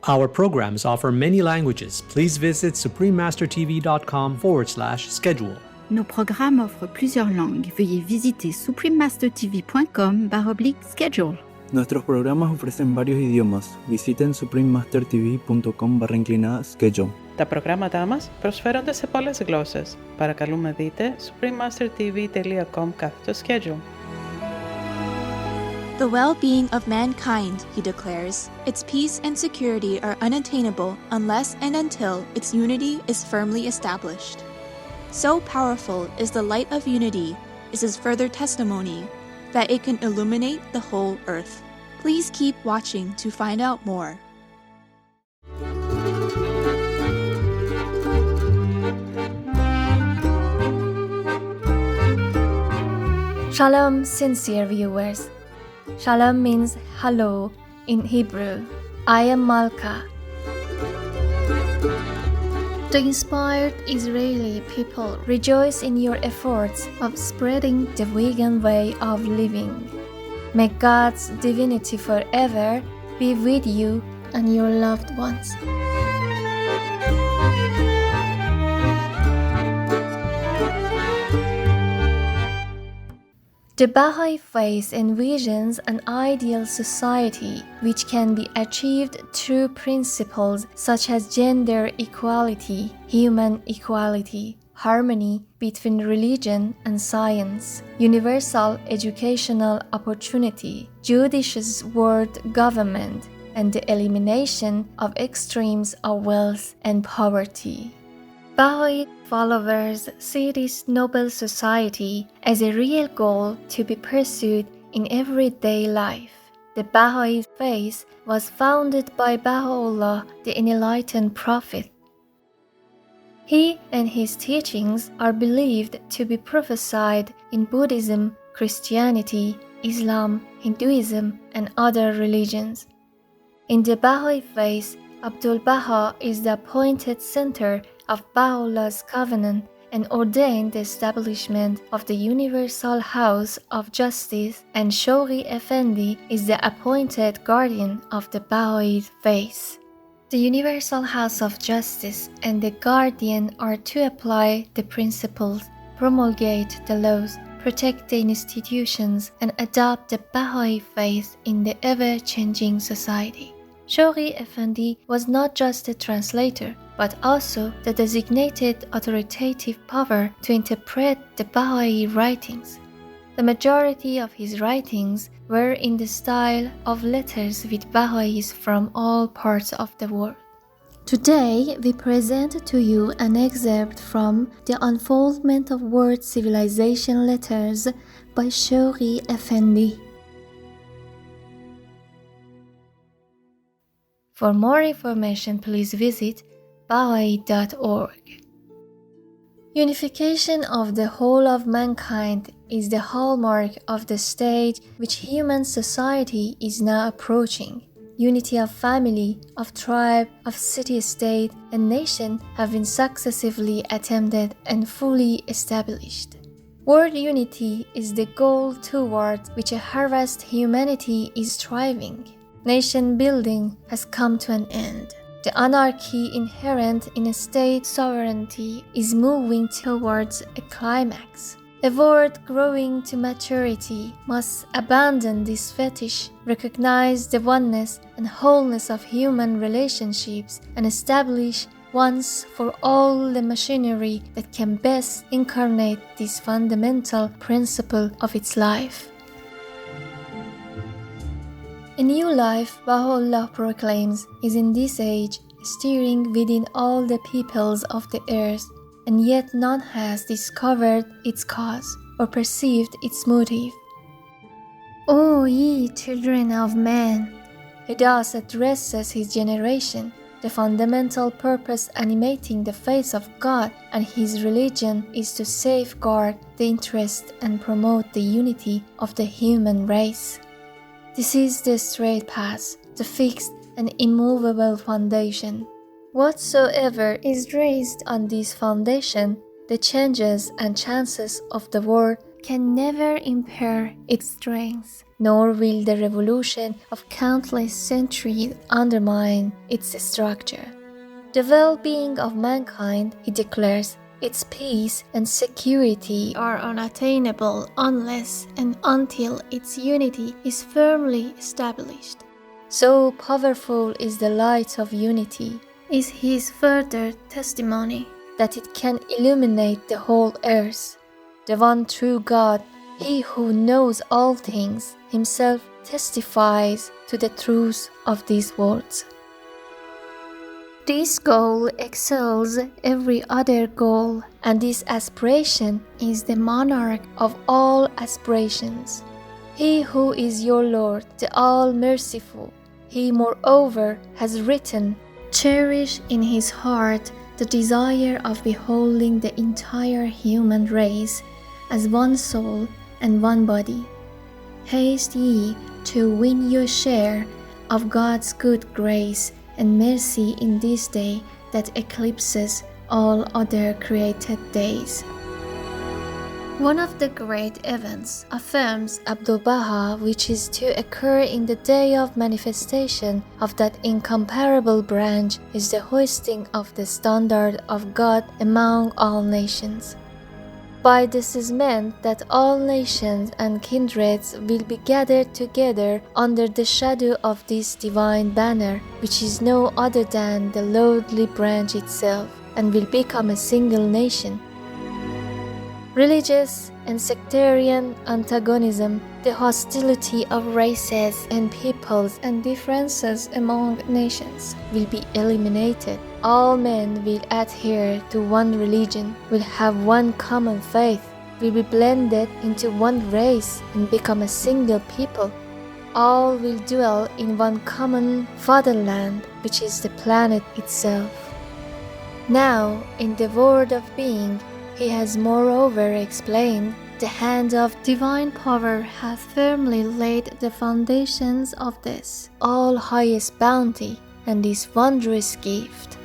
Our programs offer many languages. Please visit suprememastertv.com/schedule. Nos programmes offrent plusieurs langues. Veuillez visiter suprememastertv.com/schedule. Nuestros programas ofrecen varios idiomas. Visiten suprememastertv.com/schedule. Τα προγράμματά μας προσφέρονται σε πολλές γλώσσες. Παρακαλούμε δείτε suprememastertv.com/schedule. The well-being of mankind, he declares, its peace and security are unattainable unless and until its unity is firmly established. So powerful is the light of unity, is his further testimony, that it can illuminate the whole earth. Please keep watching to find out more. Shalom, sincere viewers. Shalom means hello in Hebrew. I am Malka. The inspired Israeli people rejoice in your efforts of spreading the vegan way of living. May God's divinity forever be with you and your loved ones. The Baha'i Faith envisions an ideal society which can be achieved through principles such as gender equality, human equality, harmony between religion and science, universal educational opportunity, judicious world government, and the elimination of extremes of wealth and poverty. Baha'i followers see this noble society as a real goal to be pursued in everyday life. The Baha'i faith was founded by Baha'u'llah, the enlightened prophet. He and his teachings are believed to be prophesied in Buddhism, Christianity, Islam, Hinduism, and other religions. In the Baha'i faith, Abdul Baha is the appointed center of Baha'u'llah's covenant and ordained the establishment of the Universal House of Justice, and Shoghi Effendi is the appointed guardian of the Baha'i faith. The Universal House of Justice and the guardian are to apply the principles, promulgate the laws, protect the institutions, and adopt the Baha'i faith in the ever-changing society. Shoghi Effendi was not just a translator, but also the designated authoritative power to interpret the Baha'i writings. The majority of his writings were in the style of letters with Baha'is from all parts of the world. Today, we present to you an excerpt from The Unfoldment of World Civilization Letters by Shoghi Effendi. For more information, please visit Baha'i.org. Unification of the whole of mankind is the hallmark of the stage which human society is now approaching. Unity of family, of tribe, of city-state, and nation have been successively attempted and fully established. World unity is the goal toward which a harassed humanity is striving. Nation building has come to an end. The anarchy inherent in a state sovereignty is moving towards a climax. A world growing to maturity must abandon this fetish, recognize the oneness and wholeness of human relationships, and establish once for all the machinery that can best incarnate this fundamental principle of its life. A new life, Baha'u'llah proclaims, is in this age stirring within all the peoples of the earth, and yet none has discovered its cause or perceived its motive. O ye children of man, he thus addresses his generation. The fundamental purpose animating the face of God and his religion is to safeguard the interest and promote the unity of the human race. This is the straight path, the fixed and immovable foundation. Whatsoever is raised on this foundation, the changes and chances of the world can never impair its strength, nor will the revolution of countless centuries undermine its structure. The well-being of mankind, he declares, its peace and security are unattainable unless and until its unity is firmly established. So powerful is the light of unity, is his further testimony, that it can illuminate the whole earth. The one true God, he who knows all things, himself testifies to the truth of these words. This goal excels every other goal, and this aspiration is the monarch of all aspirations. He who is your Lord, the All-Merciful, he moreover has written, cherish in his heart the desire of beholding the entire human race as one soul and one body. Haste ye to win your share of God's good grace and mercy in this day that eclipses all other created days. One of the great events, affirms Abdu'l-Baha, which is to occur in the day of manifestation of that incomparable branch, is the hoisting of the standard of God among all nations. By this is meant that all nations and kindreds will be gathered together under the shadow of this divine banner, which is no other than the lordly branch itself, and will become a single nation. Religious and sectarian antagonism, the hostility of races and peoples, and differences among nations will be eliminated. All men will adhere to one religion, will have one common faith, will be blended into one race and become a single people. All will dwell in one common fatherland, which is the planet itself. Now, in the Word of Being, he has moreover explained, the hand of divine power hath firmly laid the foundations of this all highest bounty and this wondrous gift.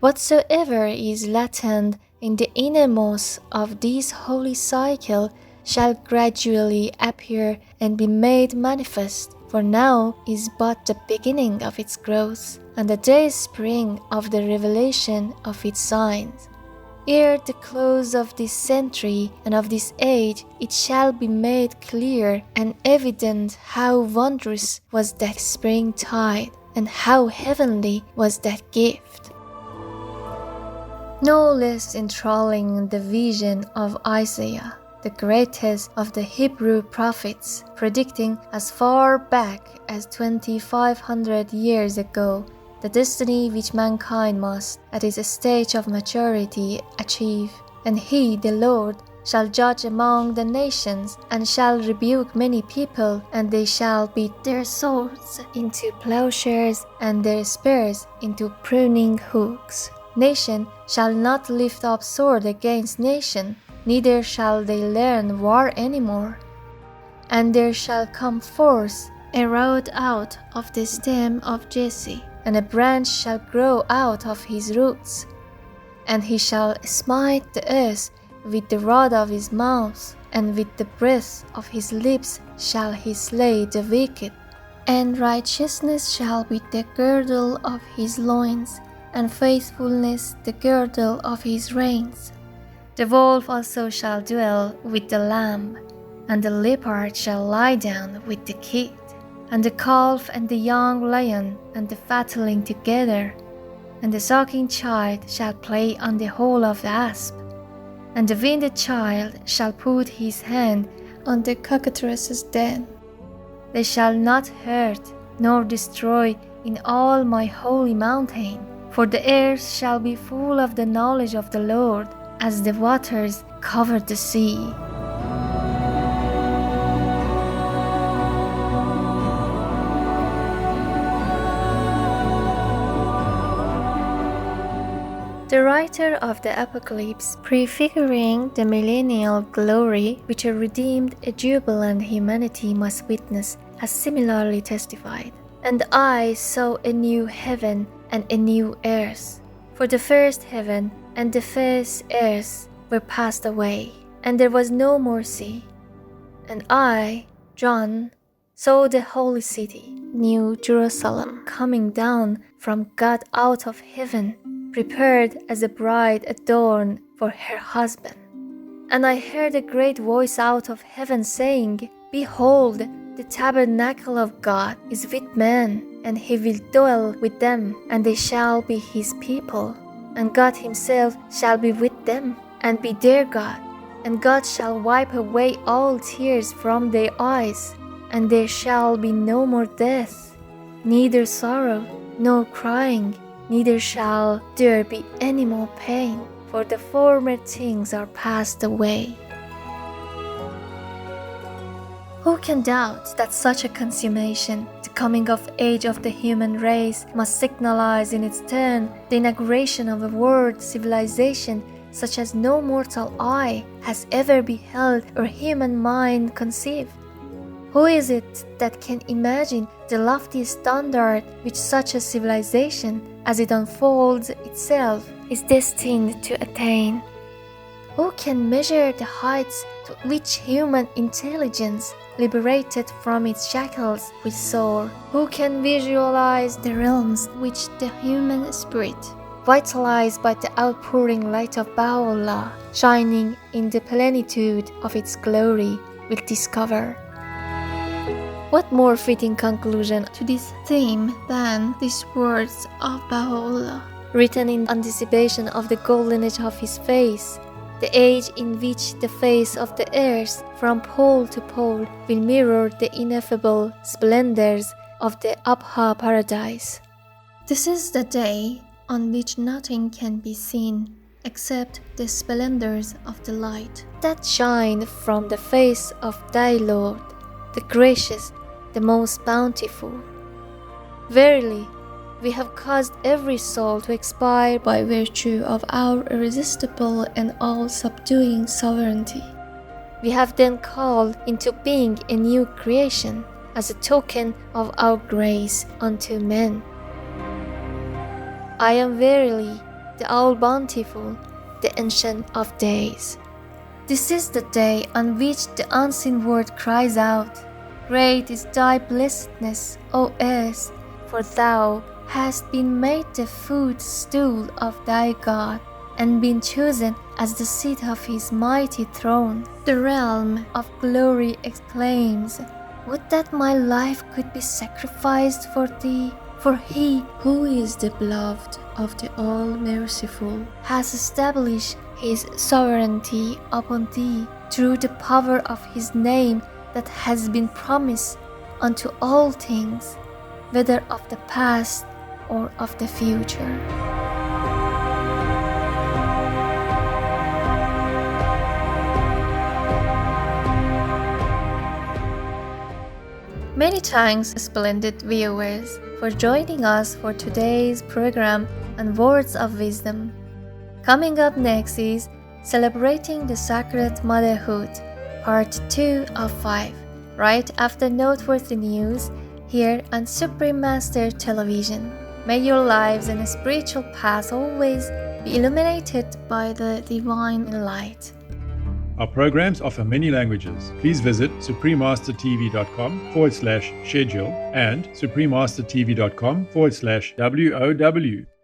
Whatsoever is latent in the innermost of this holy cycle shall gradually appear and be made manifest, for now is but the beginning of its growth, and the day spring of the revelation of its signs. Ere the close of this century and of this age, it shall be made clear and evident how wondrous was that springtide, and how heavenly was that gift. No less enthralling the vision of Isaiah, the greatest of the Hebrew prophets, predicting as far back as 2,500 years ago the destiny which mankind must, at its stage of maturity, achieve. And he, the Lord, shall judge among the nations, and shall rebuke many people, and they shall beat their swords into plowshares, and their spears into pruning hooks. Nation shall not lift up sword against nation, neither shall they learn war any more. And there shall come forth a rod out of the stem of Jesse, and a branch shall grow out of his roots. And he shall smite the earth with the rod of his mouth, and with the breath of his lips shall he slay the wicked. And righteousness shall be the girdle of his loins, and faithfulness the girdle of his reins. The wolf also shall dwell with the lamb, and the leopard shall lie down with the kid, and the calf and the young lion and the fatling together, and the sucking child shall play on the hole of the asp, and the weaned child shall put his hand on the cockatrice's den. They shall not hurt nor destroy in all my holy mountain, for the earth shall be full of the knowledge of the Lord, as the waters cover the sea. The writer of the Apocalypse, prefiguring the millennial glory which a redeemed, a jubilant humanity must witness, has similarly testified. And I saw a new heaven and a new earth. For the first heaven and the first earth were passed away, and there was no more sea. And I, John, saw the holy city, New Jerusalem, coming down from God out of heaven, prepared as a bride adorned for her husband. And I heard a great voice out of heaven saying, Behold, the tabernacle of God is with men, and he will dwell with them, and they shall be his people. And God himself shall be with them, and be their God. And God shall wipe away all tears from their eyes, and there shall be no more death, neither sorrow, nor crying, neither shall there be any more pain, for the former things are passed away. Who can doubt that such a consummation, the coming of age of the human race, must signalize in its turn the inauguration of a world civilization such as no mortal eye has ever beheld or human mind conceived? Who is it that can imagine the lofty standard which such a civilization, as it unfolds itself, is destined to attain? Who can measure the heights to which human intelligence, liberated from its shackles, will soar? Who can visualize the realms which the human spirit, vitalized by the outpouring light of Baha'u'llah, shining in the plenitude of its glory, will discover? What more fitting conclusion to this theme than these words of Baha'u'llah, written in anticipation of the golden age of his face, the age in which the face of the earth from pole to pole will mirror the ineffable splendors of the Abha paradise. This is the day on which nothing can be seen except the splendors of the light that shine from the face of thy Lord, the gracious, the most bountiful. Verily, we have caused every soul to expire by virtue of our irresistible and all-subduing sovereignty. We have then called into being a new creation as a token of our grace unto men. I am verily the All-Bountiful, the Ancient of Days. This is the day on which the unseen word cries out, Great is thy blessedness, O earth, for thou hast been made the footstool of thy God, and been chosen as the seat of his mighty throne. The realm of glory exclaims, Would that my life could be sacrificed for thee! For he who is the beloved of the All-Merciful has established his sovereignty upon thee through the power of his name that has been promised unto all things, whether of the past or of the future. Many thanks, splendid viewers, for joining us for today's program on Words of Wisdom. Coming up next is Celebrating the Sacred Motherhood, Part 2 of 5, right after noteworthy news here on Supreme Master Television. May your lives and spiritual paths always be illuminated by the divine light. Our programs offer many languages. Please visit suprememastertv.com/schedule and suprememastertv.com/WOW.